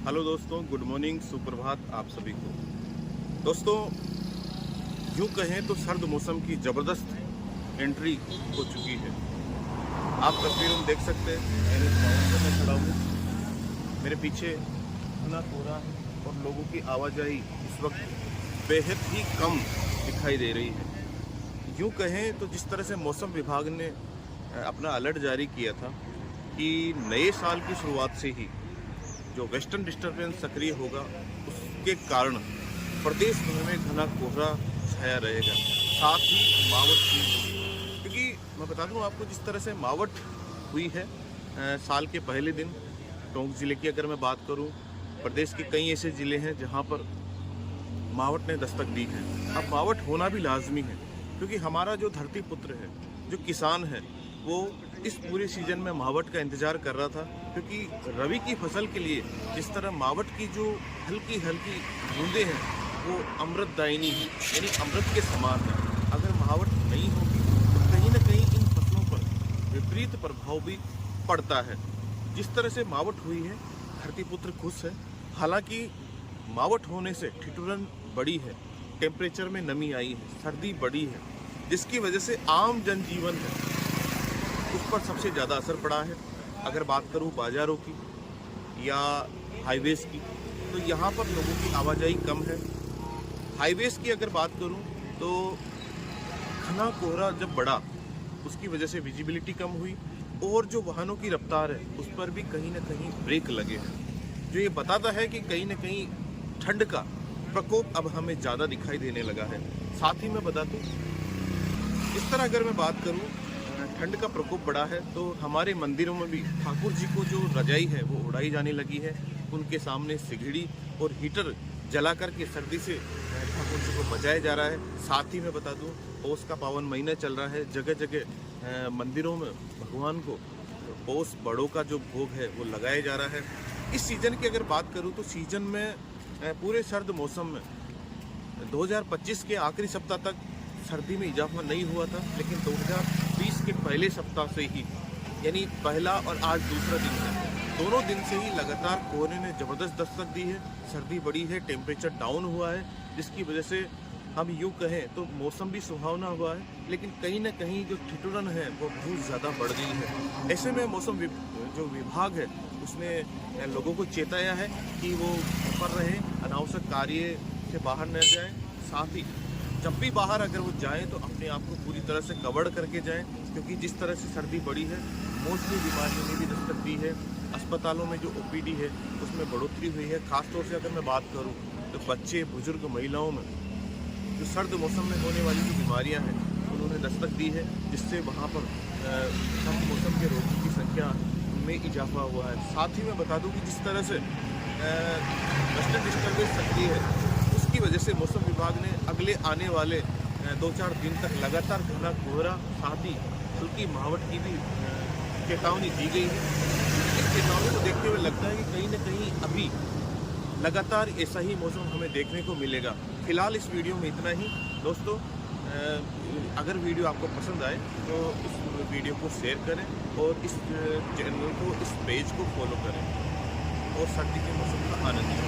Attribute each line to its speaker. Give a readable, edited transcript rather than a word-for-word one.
Speaker 1: Hello दोस्तों, good morning, सुप्रभात आप सभी को। दोस्तों, यूँ कहें तो सर्द मौसम की ज़बरदस्त एंट्री हो चुकी है। आप तस्वीरों में देख सकते हैं, मैं खड़ा हूँ, मेरे पीछे इतना कोहरा और लोगों की आवाजाही इस वक्त बेहद ही कम दिखाई दे रही है। यूँ कहें तो जिस तरह से मौसम विभाग ने अपना अलर्ट जारी किया था कि नए साल की शुरुआत से ही जो वेस्टर्न डिस्टर्बेंस सक्रिय होगा, उसके कारण प्रदेश भर में घना कोहरा छाया रहेगा, साथ ही मावट भी। क्योंकि मैं बता दूं आपको, जिस तरह से मावट हुई है साल के पहले दिन, टोंक ज़िले की अगर मैं बात करूं, प्रदेश के कई ऐसे ज़िले हैं जहां पर मावट ने दस्तक दी है। अब मावट होना भी लाजमी है, क्योंकि हमारा जो धरती पुत्र है, जो किसान है, वो इस पूरे सीजन में मावट का इंतज़ार कर रहा था। क्योंकि रबी की फसल के लिए जिस तरह मावट की जो हल्की हल्की बूंदें हैं वो अमृतदायिनी है, यानी अमृत के समान है। अगर मावट नहीं होगी तो कहीं ना कहीं इन फसलों पर विपरीत प्रभाव भी पड़ता है। जिस तरह से मावट हुई है, धरती पुत्र खुश है। हालांकि मावट होने से ठिठुरन बढ़ी है, टेम्परेचर में नमी आई है, सर्दी बढ़ी है, जिसकी वजह से आम जनजीवन है उस पर सबसे ज़्यादा असर पड़ा है। अगर बात करूं बाज़ारों की या हाईवेज़ की, तो यहाँ पर लोगों की आवाजाही कम है। हाईवेज़ की अगर बात करूं तो घना कोहरा जब बढ़ा, उसकी वजह से विजिबिलिटी कम हुई और जो वाहनों की रफ्तार है उस पर भी कहीं ना कहीं ब्रेक लगे हैं, जो ये बताता है कि कहीं ना कहीं ठंड का प्रकोप अब हमें ज़्यादा दिखाई देने लगा है। साथ ही मैं बता दूँ, इस तरह अगर मैं बात करूँ, ठंड का प्रकोप बढ़ा है तो हमारे मंदिरों में भी ठाकुर जी को जो रजाई है वो उड़ाई जाने लगी है। उनके सामने सिगड़ी और हीटर जला करके सर्दी से ठाकुर जी को बचाया जा रहा है। साथ ही मैं बता दूं, पौष का पावन महीना चल रहा है, जगह जगह मंदिरों में भगवान को पौष बड़ों का जो भोग है वो लगाया जा रहा है। इस सीज़न की अगर बात करूँ तो सीजन में पूरे सर्द मौसम में 2025 के आखिरी सप्ताह तक सर्दी में इजाफा नहीं हुआ था, लेकिन 2020 के पहले सप्ताह से ही, यानी पहला और आज दूसरा दिन है, दोनों दिन से ही लगातार कोहरे ने ज़बरदस्त दस्तक दी है। सर्दी बढ़ी है, टेम्परेचर डाउन हुआ है, जिसकी वजह से हम यूँ कहें तो मौसम भी सुहावना हुआ है, लेकिन कहीं ना कहीं जो ठिठुरन है वो बहुत ज़्यादा बढ़ गई है। ऐसे में मौसम जो विभाग है उसने लोगों को चेताया है कि वो पर रहें, अनावश्यक कार्य से बाहर न जाएं। साथ ही जब भी बाहर अगर वो जाएं तो अपने आप को पूरी तरह से कवर करके जाएं, क्योंकि जिस तरह से सर्दी बढ़ी है, मौसमी बीमारियों ने भी दस्तक दी है। अस्पतालों में जो ओपीडी है उसमें बढ़ोतरी हुई है। ख़ासतौर से अगर मैं बात करूं तो बच्चे, बुजुर्ग, महिलाओं में जो सर्द मौसम में होने वाली जो बीमारियां हैं उन्होंने दस्तक दी है, जिससे वहाँ पर सर्द मौसम के रोगियों की संख्या में इजाफा हुआ है। साथ ही मैं बता दूँ कि जिस तरह से वेस्टर्न डिस्टर्बेंस सक्रिय है, की वजह से मौसम विभाग ने अगले आने वाले 2-4 दिन तक लगातार घना कोहरा, साथ ही हल्की मावट की भी चेतावनी दी गई है। इस चेतावनी को देखते हुए लगता है कि कहीं ना कहीं अभी लगातार ऐसा ही मौसम हमें देखने को मिलेगा। फिलहाल इस वीडियो में इतना ही। दोस्तों, अगर वीडियो आपको पसंद आए तो इस वीडियो को शेयर करें और इस चैनल को, इस पेज को फॉलो करें और सर्दी के मौसम का आनंद लें।